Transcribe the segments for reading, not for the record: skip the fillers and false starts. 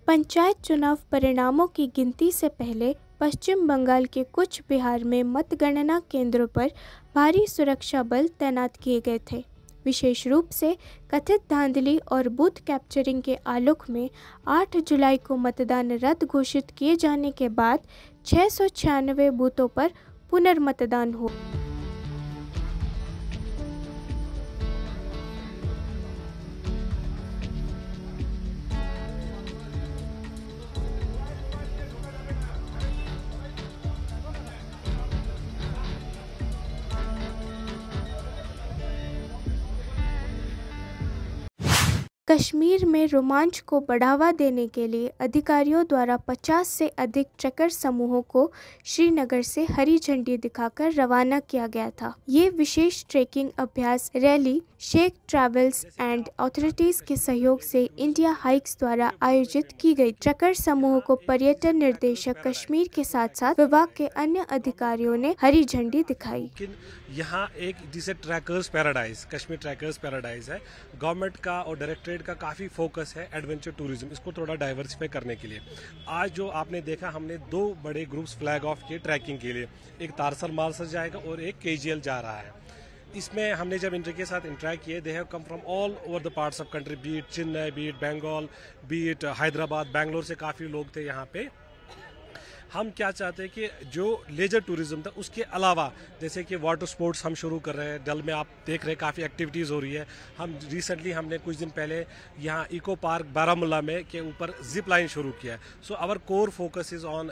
पंचायत चुनाव परिणामों की गिनती से पहले पश्चिम बंगाल के कुछ बिहार में मतगणना केंद्रों पर भारी सुरक्षा बल तैनात किए गए थे। विशेष रूप से कथित धांधली और बूथ कैप्चरिंग के आलोक में 8 जुलाई को मतदान रद्द घोषित किए जाने के बाद 696 बूथों पर पुनर्मतदान हुआ। कश्मीर में रोमांच को बढ़ावा देने के लिए अधिकारियों द्वारा 50 से अधिक ट्रैकर समूहों को श्रीनगर से हरी झंडी दिखाकर रवाना किया गया था। ये विशेष ट्रैकिंग अभ्यास rally Sheikh travels and authorities के सहयोग से इंडिया हाइक्स द्वारा आयोजित की गई। ट्रैकर समूहों को पर्यटन निर्देशक कश्मीर के साथ साथ विभाग के अन्य अधिकारियों ने हरी झंडी दिखाई। यहाँ एक जिसे trackers paradise, Kashmir trackers paradise है। गवर्नमेंट का और डायरेक्टरेट का काफ़ी फोकस है एडवेंचर टूरिज्म, इसको थोड़ा डाइवर्सिफाई करने के लिए। आज जो आपने देखा, हमने 2 बड़े ग्रुप्स फ्लैग ऑफ किए ट्रैकिंग के लिए। एक तारसर मालसर जाएगा और एक केजीएल जा रहा है। इसमें हमने जब इनके साथ इंटरेक्ट किए, they have come from all over the parts of country, be it Chennai, be it Bengal, be it Hyderabad, Bangalore से काफ़ी लोग थे यहाँ पे। हम क्या चाहते हैं कि जो लेजर टूरिज्म था उसके अलावा, जैसे कि वाटर स्पोर्ट्स हम शुरू कर रहे हैं। डल में आप देख रहे हैं काफ़ी एक्टिविटीज़ हो रही है। हम रिसेंटली हमने कुछ दिन पहले यहाँ इको पार्क बारामूला में के ऊपर जिप लाइन शुरू किया है। So our core focus is on,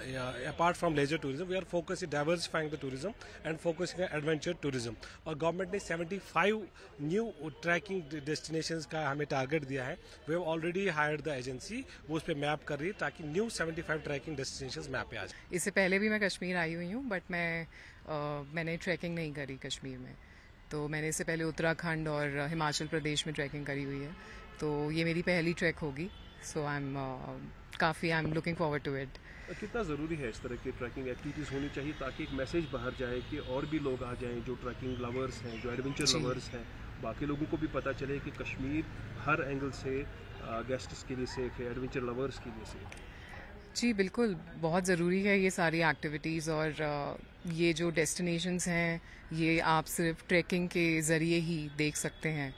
apart from leisure tourism, we are focus in diversifying the tourism and focusing on adventure tourism. और गवर्नमेंट ने 75 न्यू ट्रैकिंग डेस्टिनेशंस का हमें टारगेट दिया है। We have already hired the agency, वो उस पर map कर रही है ताकि न्यू 75 ट्रैकिंग डेस्टिनेशंस मैप पे आ जाए। इससे पहले भी मैं कश्मीर आई हुई हूँ, बट मैंने ट्रैकिंग नहीं करी कश्मीर में। तो मैंने इससे पहले उत्तराखंड और हिमाचल प्रदेश में ट्रैकिंग करी हुई है, तो ये मेरी पहली ट्रैक होगी। So I am looking forward to it. कितना ज़रूरी है इस तरह की ट्रैकिंग एक्टिविटीज़ होनी चाहिए ताकि एक मैसेज बाहर जाए कि और भी लोग आ जाएं जो ट्रैकिंग लवर्स हैं, जो एडवेंचर लवर्स हैं, बाकी लोगों को भी पता चले कि कश्मीर हर एंगल से गेस्ट्स के लिए सेफ है, एडवेंचर लवर्स के लिए सेफ है। जी बिल्कुल, बहुत ज़रूरी है ये सारी एक्टिविटीज़। और ये जो डेस्टिनेशंस हैं ये आप सिर्फ ट्रैकिंग के ज़रिए ही देख सकते हैं।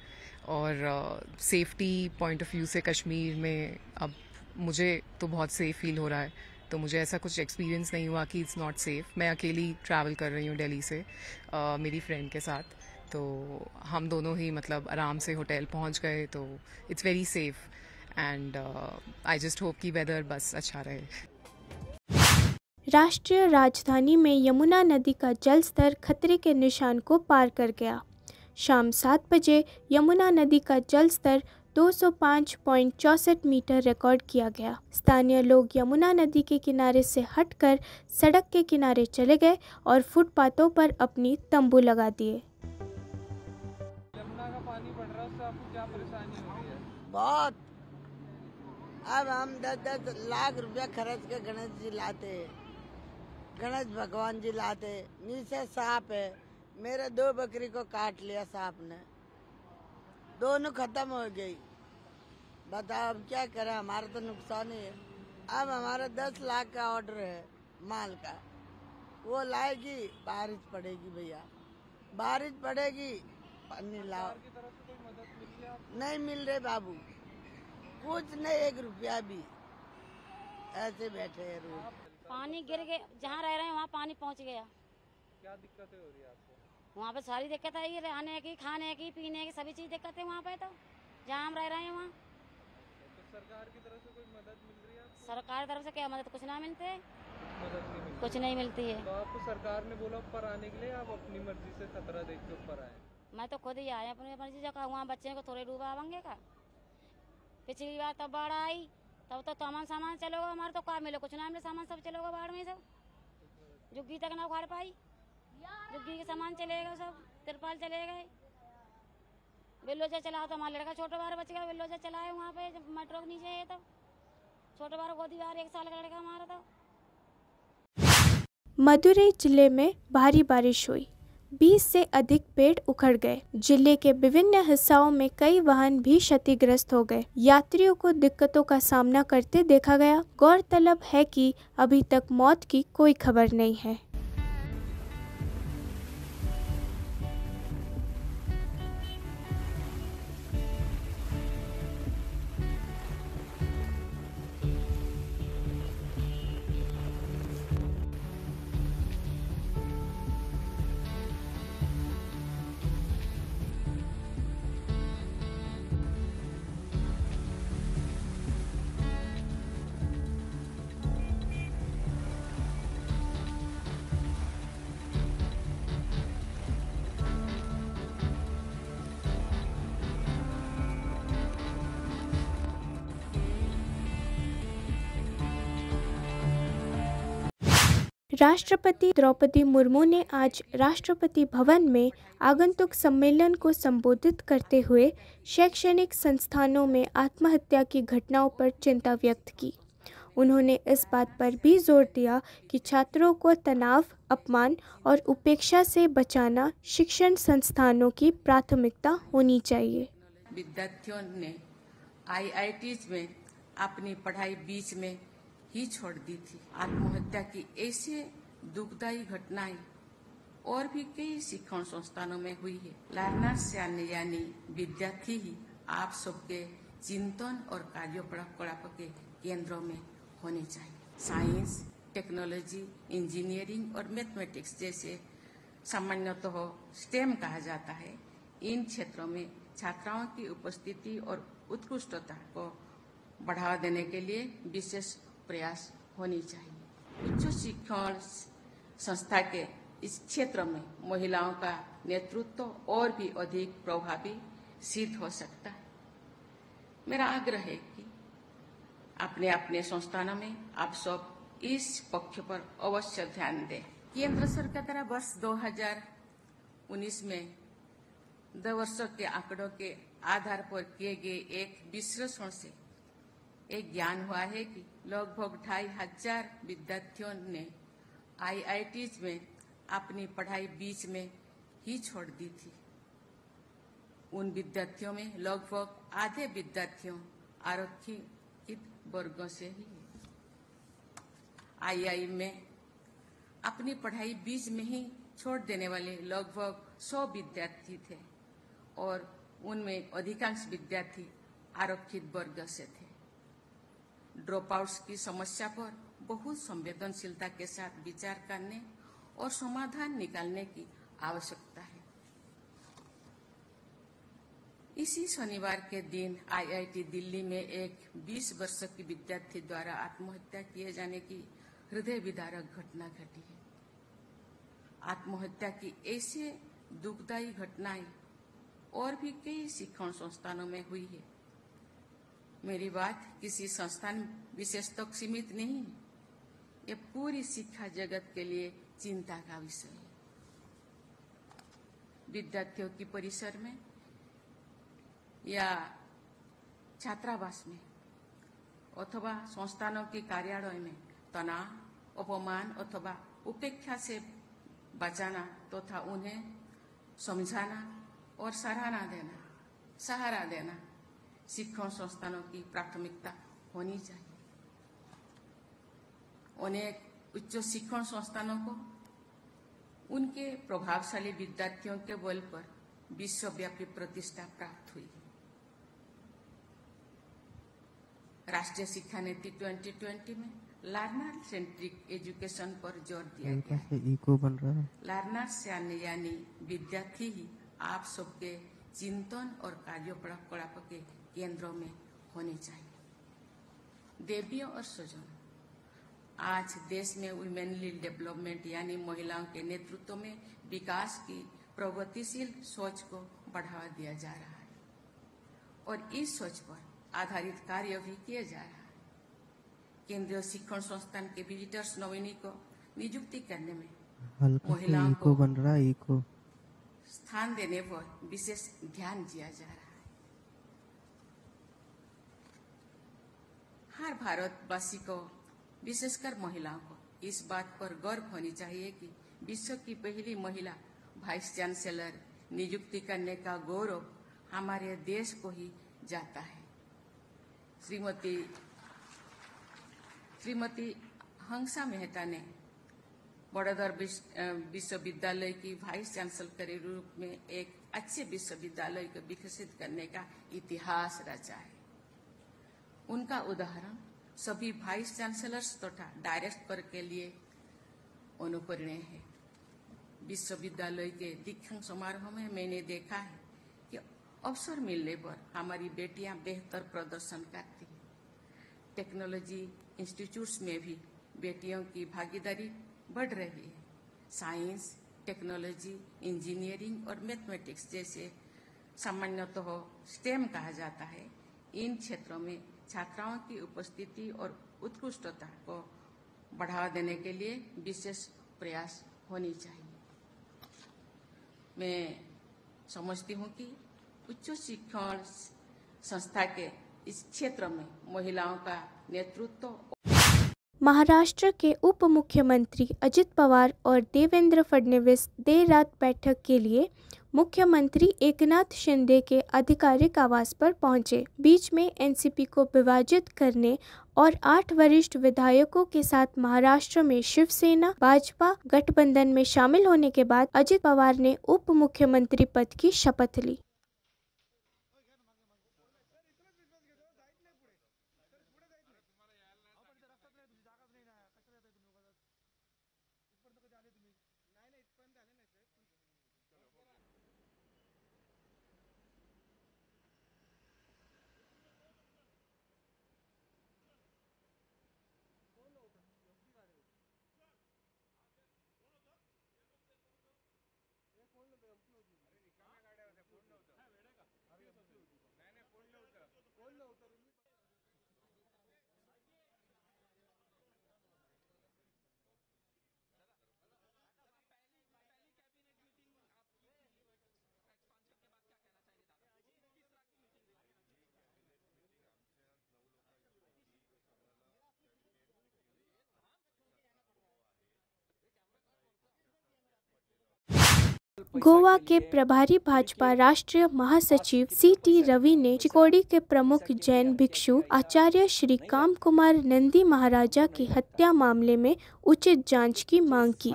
और सेफ्टी पॉइंट ऑफ व्यू से कश्मीर में अब मुझे तो बहुत सेफ़ फील हो रहा है। तो मुझे ऐसा कुछ एक्सपीरियंस नहीं हुआ कि इट्स नॉट सेफ़। मैं अकेली ट्रैवल कर रही हूँ दिल्ली से मेरी फ्रेंड के साथ। तो हम दोनों ही मतलब आराम से होटल पहुँच गए, तो it's very safe. And I just hope कि वेदर बस अच्छा रहे। राष्ट्रीय राजधानी में यमुना नदी का जल स्तर खतरे के निशान को पार कर गया। शाम 7 बजे यमुना नदी का जल स्तर 205.64 मीटर रिकॉर्ड किया गया। स्थानीय लोग यमुना नदी के किनारे से हटकर सड़क के किनारे चले गए और फुटपाथों पर अपनी तंबू लगा दिए। यमुना का पानी बढ़ रहा है, उससे आपको क्या परेशानी हो रही है? बहुत। अब हम 10-10 लाख रुपया खर्च के गणेश जी लाते, गणेश भगवान जी लाते। नीचे सांप है, मेरे 2 बकरी को काट लिया सांप ने, दोनों खत्म हो गई। बताओ अब क्या करें, हमारा तो नुकसान ही है। अब हमारा 10 लाख का ऑर्डर है माल का, वो लाएगी, बारिश पड़ेगी भैया, बारिश पड़ेगी, पानी लाओ। नहीं मिल रहे बाबू, कुछ नहीं, 1 रुपया भी। ऐसे बैठे हैं रोज। पानी गिर गए, जहाँ रह रहे हैं वहाँ पानी पहुँच गया। क्या दिक्कतें हो रही है आपको? वहाँ पे सारी दिक्कत है, ये रहने की, खाने की, पीने की, सभी चीज दिक्कत है वहाँ पे। तो जहाँ हम रह रहे हैं वहाँ। तो सरकार की तरफ से कोई मदद मिल रही है आपको? सरकार की तरफ से क्या मदद? कुछ ना मिलते, मदद नहीं मिलती। कुछ नहीं मिलती है। तो आपको सरकार ने बोला ऊपर आने के लिए, आप अपनी मर्जी से खतरा देख के ऊपर आए? मैं तो खुद ही आया अपनी मर्जी से। वहाँ बच्चे को थोड़े डूबा आवेंगे का। पिछली बार तब बाढ़ आई, तब तो सामान चलोगा हमारे, तो क्या मिले? कुछ ना मिले, सामान सब चलोगा बाढ़ में। सब झुग्गी तक ना उखाड़ पाई, झुग्गी के सामान चले गए, सब तिरपाल चले गए। बिल्लोजा चला तो हमारा लड़का छोटा बार बच गया, बिल्लोजा चलाए वहाँ पे जब मेट्रो के नीचे है। तो छोटे बार गोदी बार 1 साल का लड़का हमारा। तो मदुरई जिले में भारी बारिश हुई। 20 से अधिक पेड़ उखड़ गए। जिले के विभिन्न हिस्सों में कई वाहन भी क्षतिग्रस्त हो गए। यात्रियों को दिक्कतों का सामना करते देखा गया। गौरतलब है कि अभी तक मौत की कोई खबर नहीं है। राष्ट्रपति द्रौपदी मुर्मू ने आज राष्ट्रपति भवन में आगंतुक सम्मेलन को संबोधित करते हुए शैक्षणिक संस्थानों में आत्महत्या की घटनाओं पर चिंता व्यक्त की। उन्होंने इस बात पर भी जोर दिया कि छात्रों को तनाव, अपमान और उपेक्षा से बचाना शिक्षण संस्थानों की प्राथमिकता होनी चाहिए। विद्यार्थियों ने IITs में अपनी पढ़ाई बीच में ही छोड़ दी थी। आत्महत्या की ऐसे दुखदायी घटनाएं और भी कई शिक्षण संस्थानों में हुई है। लर्नर्स यानी विद्यार्थी ही आप सबके चिंतन और कार्यकलाप के केंद्रों में होने चाहिए। साइंस, टेक्नोलॉजी, इंजीनियरिंग और मैथमेटिक्स जैसे सामान्यतः STEM कहा जाता है, इन क्षेत्रों में छात्राओं की उपस्थिति और उत्कृष्टता को बढ़ावा देने के लिए विशेष प्रयास होनी चाहिए। उच्च शिक्षण संस्था के इस क्षेत्र में महिलाओं का नेतृत्व और भी अधिक प्रभावी सिद्ध हो सकता है। मेरा आग्रह है कि अपने अपने संस्थानों में आप सब इस पक्ष पर अवश्य ध्यान दें। केंद्र सरकार द्वारा वर्ष 2019 में 2 वर्षों के आंकड़ों के आधार पर किए गए एक विश्लेषण से एक ज्ञान हुआ है कि लगभग 2500 विद्यार्थियों ने IITs में अपनी पढ़ाई बीच में ही छोड़ दी थी। उन विद्यार्थियों में लगभग आधे विद्यार्थियों आरक्षित वर्गों से ही II में अपनी पढ़ाई बीच में ही छोड़ देने वाले लगभग 100 विद्यार्थी थे और उनमें अधिकांश विद्यार्थी आरक्षित वर्ग से थे। ड्रॉप आउट्स की समस्या पर बहुत संवेदनशीलता के साथ विचार करने और समाधान निकालने की आवश्यकता है। इसी शनिवार के दिन IIT दिल्ली में एक 20 वर्ष की विद्यार्थी द्वारा आत्महत्या किए जाने की हृदय विदारक घटना घटी है। आत्महत्या की ऐसे दुखदायी घटनाएं और भी कई शिक्षण संस्थानों में हुई है। मेरी बात किसी संस्थान विशेष तक सीमित नहीं है, ये पूरी शिक्षा जगत के लिए चिंता का विषय है। विद्यार्थियों की परिसर में या छात्रावास में अथवा संस्थानों के कार्यालय में तनाव, अपमान अथवा उपेक्षा से बचाना तथा उन्हें समझाना और सहारा देना शिक्षण संस्थानों की प्राथमिकता होनी चाहिए। अनेक उच्च शिक्षण संस्थानों को उनके प्रभावशाली विद्यार्थियों के बल पर विश्वव्यापी प्रतिष्ठा प्राप्त हुई है। राष्ट्रीय शिक्षा नीति 2020 में लर्नर सेंट्रिक एजुकेशन पर जोर दिया गया है। लर्नर्स यानी विद्यार्थी ही आप सबके चिंतन और कार्यकलाप के केंद्रों में होने चाहिए। देवियों और स्वजन, आज देश में वुमेनली डेवलपमेंट यानी महिलाओं के नेतृत्व में विकास की प्रगतिशील सोच को बढ़ावा दिया जा रहा है और इस सोच पर आधारित कार्य भी किया जा रहा है। केंद्रीय शिक्षण संस्थान के विजिटर्स नोमिनी को नियुक्ति करने में महिलाओं को स्थान देने पर विशेष ध्यान दिया जा रहा है। हर भारतवासी को, विशेषकर महिलाओं को, इस बात पर गर्व होनी चाहिए कि विश्व की पहली महिला वाइस चांसलर नियुक्ति करने का गौरव हमारे देश को ही जाता है। श्रीमती हंसा मेहता ने बड़ौदा विश्वविद्यालय की वाइस चांसलर के रूप में एक अच्छे विश्वविद्यालय को विकसित करने का इतिहास रचा है। उनका उदाहरण सभी वाइस चांसलर्स तथा डायरेक्टर के लिए अनुकरणीय है। विश्वविद्यालय के दीक्षांत समारोह में मैंने देखा है कि अवसर मिलने पर हमारी बेटियां बेहतर प्रदर्शन करती हैं। टेक्नोलॉजी इंस्टीट्यूट्स में भी बेटियों की भागीदारी बढ़ रही है। साइंस, टेक्नोलॉजी, इंजीनियरिंग और मैथमेटिक्स जैसे सामान्यतः स्टेम कहा जाता है, इन क्षेत्रों में छात्राओं की उपस्थिति और उत्कृष्टता को बढ़ावा देने के लिए विशेष प्रयास होनी चाहिए। मैं समझती हूँ कि उच्च शिक्षण संस्था के इस क्षेत्र में महिलाओं का नेतृत्व। महाराष्ट्र के उप मुख्यमंत्री अजित पवार और देवेंद्र फडणवीस देर रात बैठक के लिए मुख्यमंत्री एकनाथ शिंदे के आधिकारिक आवास पर पहुंचे। बीच में एनसीपी को विभाजित करने और 8 वरिष्ठ विधायकों के साथ महाराष्ट्र में शिवसेना भाजपा गठबंधन में शामिल होने के बाद अजित पवार ने उप मुख्यमंत्री पद की शपथ ली। गोवा के प्रभारी भाजपा राष्ट्रीय महासचिव सी.टी. रवि ने चिकोड़ी के प्रमुख जैन भिक्षु आचार्य श्री काम कुमार नंदी महाराजा की हत्या मामले में उचित जांच की मांग की।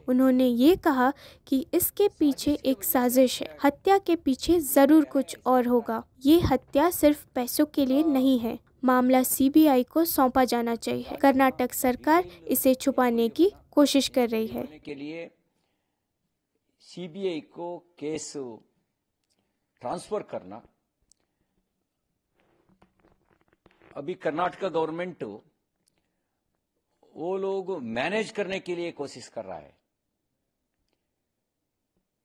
उन्होंने ये कहा कि इसके पीछे एक साजिश है। हत्या के पीछे जरूर कुछ और होगा। ये हत्या सिर्फ पैसों के लिए नहीं है। मामला सीबीआई को सौंपा जाना चाहिए। कर्नाटक सरकार इसे छुपाने की कोशिश कर रही है। सीबीआई को केस ट्रांसफर करना, अभी कर्नाटक गवर्नमेंट वो लोग मैनेज करने के लिए कोशिश कर रहा है।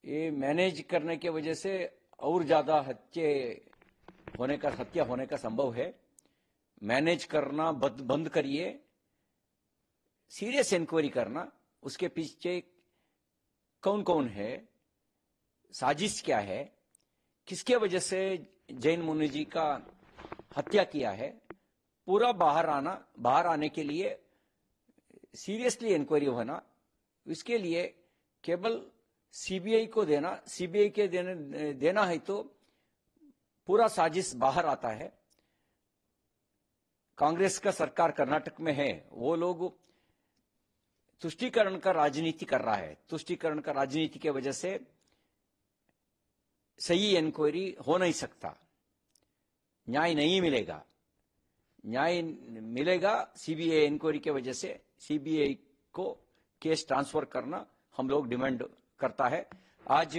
ये मैनेज करने की वजह से और ज्यादा हत्या होने का संभव है। मैनेज करना बंद करिए, सीरियस इंक्वायरी करना, उसके पीछे कौन कौन है, साजिश क्या है, किसके वजह से जैन मुनि जी का हत्या किया है, पूरा बाहर आने के लिए सीरियसली इंक्वायरी होना। इसके लिए केवल सीबीआई को सीबीआई के देना है तो पूरा साजिश बाहर आता है। कांग्रेस का सरकार कर्नाटक में है, वो लोग तुष्टीकरण का राजनीति कर रहा है। तुष्टीकरण का राजनीति की वजह से सही इंक्वायरी हो नहीं सकता, न्याय नहीं मिलेगा। न्याय मिलेगा सीबीआई इंक्वायरी की वजह से। सीबीआई को केस ट्रांसफर करना हम लोग डिमांड करता है। आज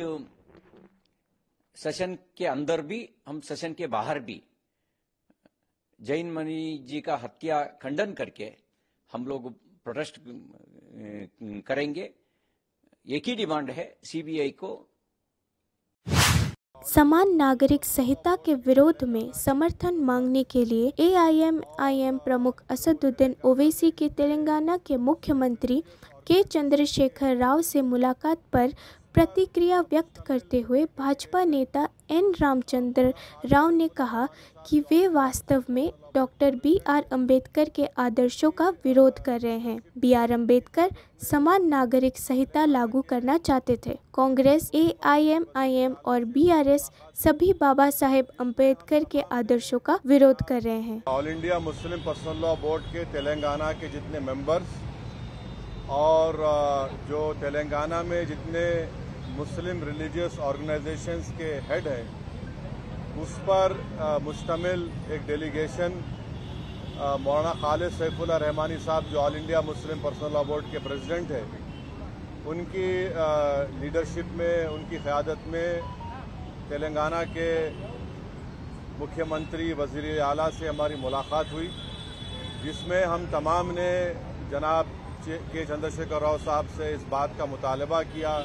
सेशन के अंदर भी, हम सेशन के बाहर भी जैन मुनि जी का हत्या खंडन करके हम लोग प्रोटेस्ट करेंगे। एक ही डिमांड है सीबीआई को। समान नागरिक संहिता के विरोध में समर्थन मांगने के लिए एआईएमआईएम प्रमुख असदुद्दीन ओवैसी की तेलंगाना के मुख्यमंत्री के चंद्रशेखर राव से मुलाकात पर प्रतिक्रिया व्यक्त करते हुए भाजपा नेता एन रामचंद्र राव ने कहा कि वे वास्तव में डॉक्टर BR अम्बेडकर के आदर्शों का विरोध कर रहे हैं। BR अम्बेडकर समान नागरिक संहिता लागू करना चाहते थे। कांग्रेस, AIMIM और BRS सभी बाबा साहेब अम्बेडकर के आदर्शों का विरोध कर रहे हैं। All India Muslim personal law board के तेलंगाना के जितने मेंबर्स और जो तेलंगाना में जितने मुस्लिम रिलीजियस ऑर्गेनाइजेशंस के हेड हैं, उस पर मुश्तमिल एक डेलीगेशन मौलाना खालिद सैफुल्लाह रहमानी साहब, जो all India Muslim personal law board के प्रेसिडेंट हैं, उनकी लीडरशिप में, उनकी क़यादत में तेलंगाना के मुख्यमंत्री वज़ीर आला से हमारी मुलाकात हुई, जिसमें हम तमाम ने जनाब के चंद्रशेखर राव साहब से इस बात का मुतालबा किया,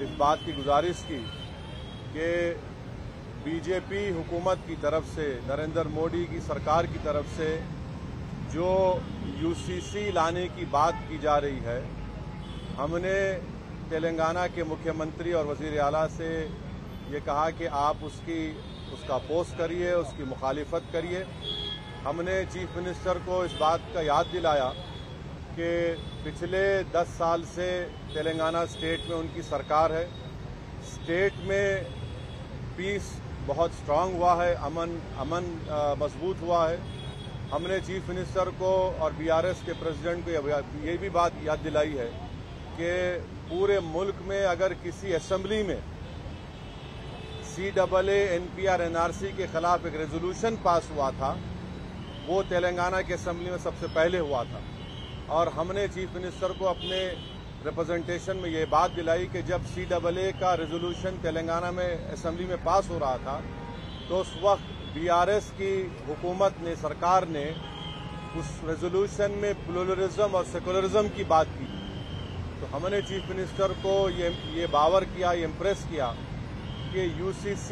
इस बात की गुजारिश की कि बीजेपी हुकूमत की तरफ से, नरेंद्र मोदी की सरकार की तरफ से जो UCC लाने की बात की जा रही है, हमने तेलंगाना के मुख्यमंत्री और वज़ीर आला से ये कहा कि आप उसका अपोज करिए, उसकी मुखालिफत करिए। हमने चीफ मिनिस्टर को इस बात का याद दिलाया कि पिछले 10 साल से तेलंगाना स्टेट में उनकी सरकार है, स्टेट में पीस बहुत स्ट्रांग हुआ है, अमन मजबूत हुआ है। हमने चीफ मिनिस्टर को और BRS के प्रेसिडेंट को ये भी बात याद दिलाई है कि पूरे मुल्क में अगर किसी असेंबली में CAA NPR NRC के खिलाफ एक रेजोल्यूशन पास हुआ था, वो तेलंगाना के असेंबली में सबसे पहले हुआ था। और हमने चीफ मिनिस्टर को अपने रिप्रेजेंटेशन में ये बात दिलाई कि जब CAA का रेजोल्यूशन तेलंगाना में असेंबली में पास हो रहा था, तो उस वक्त BRS की हुकूमत ने, सरकार ने उस रेजोल्यूशन में प्लुरलिज्म और सेकुलरिज्म की बात की। तो हमने चीफ मिनिस्टर को ये बावर किया, ये इम्प्रेस किया कि UCC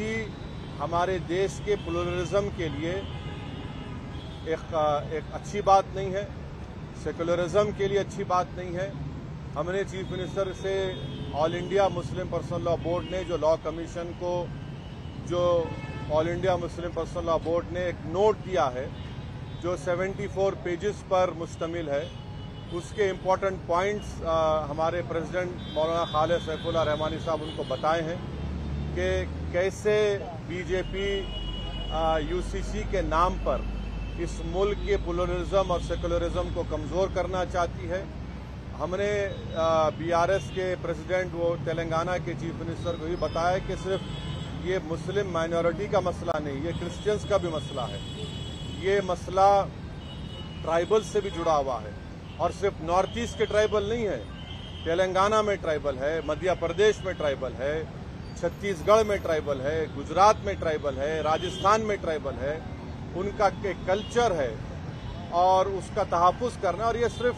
हमारे देश के प्लुरलिज्म के लिए एक अच्छी बात नहीं है, सेकुलरिज्म के लिए अच्छी बात नहीं है। हमने चीफ मिनिस्टर से all India Muslim personal law board ने जो लॉ कमीशन को, जो all India Muslim personal law board ने एक नोट दिया है जो 74 पेजेस पर मुश्तमिल है, उसके इम्पोर्टेंट पॉइंट्स हमारे प्रेसिडेंट मौलाना खालिद सैफुल्लाह रहमानी साहब उनको बताए हैं कि कैसे बीजेपी UCC के नाम पर इस मुल्क के प्लुरलिज्म और सेकुलरिज्म को कमज़ोर करना चाहती है। हमने BRS के प्रेसिडेंट, वो तेलंगाना के चीफ मिनिस्टर को भी बताया कि सिर्फ ये मुस्लिम माइनॉरिटी का मसला नहीं, ये क्रिश्चियंस का भी मसला है। ये मसला ट्राइबल से भी जुड़ा हुआ है, और सिर्फ नॉर्थ ईस्ट के ट्राइबल नहीं है, तेलंगाना में ट्राइबल है, मध्य प्रदेश में ट्राइबल है, छत्तीसगढ़ में ट्राइबल है, गुजरात में ट्राइबल है, राजस्थान में ट्राइबल है। उनका एक कल्चर है और उसका तहफ़्फ़ुज़ करना, और ये सिर्फ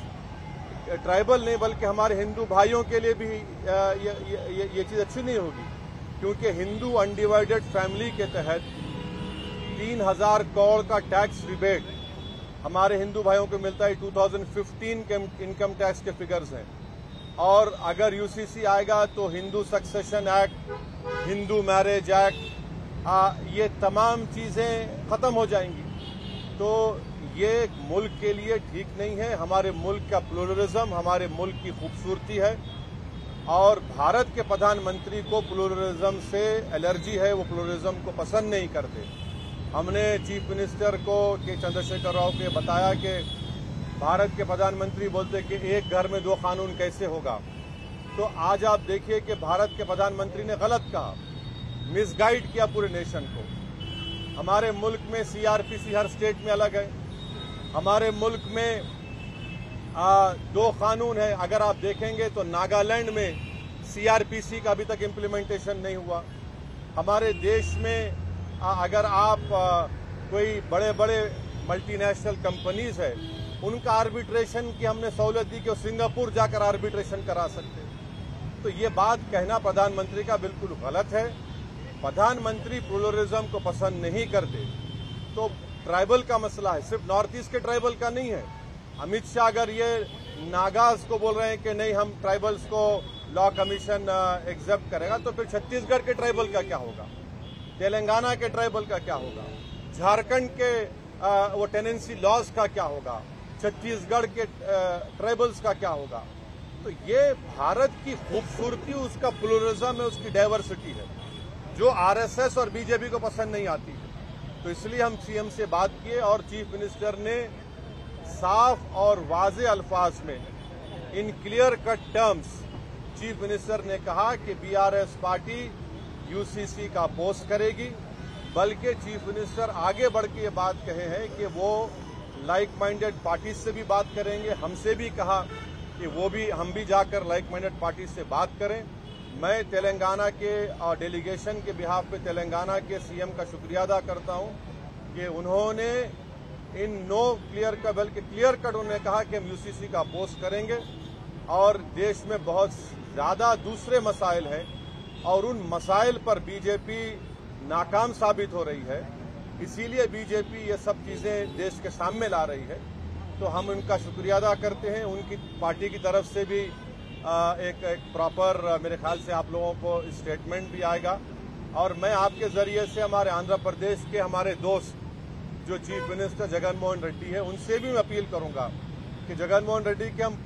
ट्राइबल नहीं बल्कि हमारे हिंदू भाइयों के लिए भी ये चीज़ अच्छी नहीं होगी, क्योंकि हिंदू अनडिवाइडेड फैमिली के तहत 3000 करोड़ का टैक्स रिबेट हमारे हिंदू भाइयों को मिलता है। 2015 के इनकम टैक्स के फिगर्स हैं, और अगर UCC आएगा तो Hindu succession act, Hindu marriage act, ये तमाम चीज़ें ख़त्म हो जाएंगी। तो ये मुल्क के लिए ठीक नहीं है। हमारे मुल्क का प्लुरलिज्म हमारे मुल्क की खूबसूरती है, और भारत के प्रधानमंत्री को प्लुरलिज्म से एलर्जी है, वो प्लुरलिज्म को पसंद नहीं करते। हमने चीफ मिनिस्टर को के चंद्रशेखर राव को बताया कि भारत के प्रधानमंत्री बोलते कि एक घर में 2 कानून कैसे होगा। तो आज आप देखिए कि भारत के प्रधानमंत्री ने गलत कहा, मिसगाइड किया पूरे नेशन को। हमारे मुल्क में CRPC हर स्टेट में अलग है। हमारे मुल्क में 2 कानून है। अगर आप देखेंगे तो नागालैंड में CRPC का अभी तक इम्प्लीमेंटेशन नहीं हुआ। हमारे देश में अगर आप कोई बड़े बड़े मल्टीनेशनल कंपनीज है, उनका आर्बिट्रेशन की हमने सहूलत दी कि वो सिंगापुर जाकर आर्बिट्रेशन करा सकते। तो ये बात कहना प्रधानमंत्री का बिल्कुल गलत है। प्रधानमंत्री प्लुरलिज्म को पसंद नहीं करते। तो ट्राइबल का मसला है, सिर्फ नॉर्थ ईस्ट के ट्राइबल का नहीं है। अमित शाह अगर ये नागाज को बोल रहे हैं कि नहीं हम ट्राइबल्स को लॉ कमीशन एक्सेप्ट करेगा, तो फिर छत्तीसगढ़ के ट्राइबल का क्या होगा, तेलंगाना के ट्राइबल का क्या होगा, झारखंड के वो टेनेंसी लॉज का क्या होगा, छत्तीसगढ़ के ट्राइबल्स का क्या होगा। तो ये भारत की खूबसूरती, उसका प्लुरलिज्म है, उसकी डाइवर्सिटी है, जो आरएसएस और बीजेपी को पसंद नहीं आती है। तो इसलिए हम सीएम से बात किए और चीफ मिनिस्टर ने साफ और वाज़े अल्फाज में, in clear cut terms, chief minister ने कहा कि बीआरएस पार्टी यूसीसी का अपोज करेगी। बल्कि चीफ मिनिस्टर आगे बढ़ के ये बात कहे हैं कि वो लाइक माइंडेड पार्टी से भी बात करेंगे। हमसे भी कहा कि हम भी जाकर लाइक माइंडेड पार्टी से बात करें। मैं तेलंगाना के डेलीगेशन के बिहाफ पे तेलंगाना के सीएम का शुक्रिया अदा करता हूं कि उन्होंने इन नो क्लियर का, बल्कि क्लियर कट उन्होंने कहा कि हम यूसीसी का अपोज करेंगे। और देश में बहुत ज्यादा दूसरे मसाइल हैं और उन मसाइल पर बीजेपी नाकाम साबित हो रही है, इसीलिए बीजेपी ये सब चीजें देश के सामने ला रही है। तो हम उनका शुक्रिया अदा करते हैं। उनकी पार्टी की तरफ से भी एक प्रॉपर, मेरे ख्याल से आप लोगों को स्टेटमेंट भी आएगा। और मैं आपके जरिए से हमारे आंध्र प्रदेश के हमारे दोस्त जो चीफ मिनिस्टर जगन मोहन रेड्डी है, उनसे भी मैं अपील करूंगा कि जगन मोहन रेड्डी के हम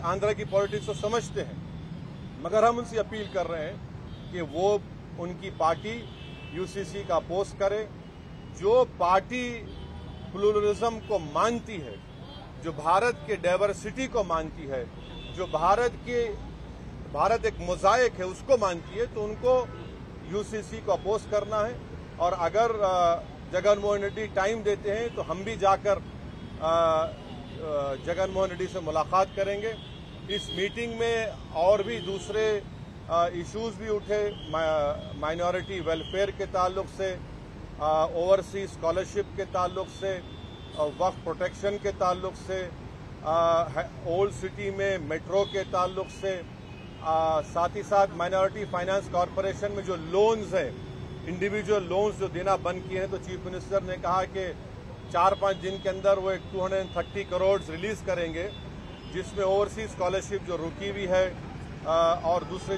आंध्र की पॉलिटिक्स को समझते हैं, मगर हम उनसे अपील कर रहे हैं कि वो उनकी पार्टी यूसीसी का अपोज करे। जो पार्टी प्लुरलिज्म को मानती है, जो भारत के डाइवर्सिटी को मानती है, जो भारत एक मोज़ाइक है उसको मानती है, तो उनको यूसीसी को अपोज करना है। और अगर जगन मोहन रेड्डी टाइम देते हैं तो हम भी जाकर जगन मोहन रेड्डी से मुलाकात करेंगे। इस मीटिंग में और भी दूसरे इश्यूज भी उठे, माइनॉरिटी वेलफेयर के ताल्लुक से, ओवरसीज स्कॉलरशिप के ताल्लुक से, वक्फ प्रोटेक्शन के ताल्लुक से, ओल्ड सिटी में मेट्रो के ताल्लुक से, साथ ही साथ माइनॉरिटी फाइनेंस कॉरपोरेशन में जो लोन्स हैं, इंडिविजुअल लोन्स जो देना बंद किए हैं, तो चीफ मिनिस्टर ने कहा कि 4-5 दिन के अंदर वो एक 230 करोड़ रिलीज करेंगे, जिसमें ओवरसीज स्कॉलरशिप जो रुकी हुई है और दूसरे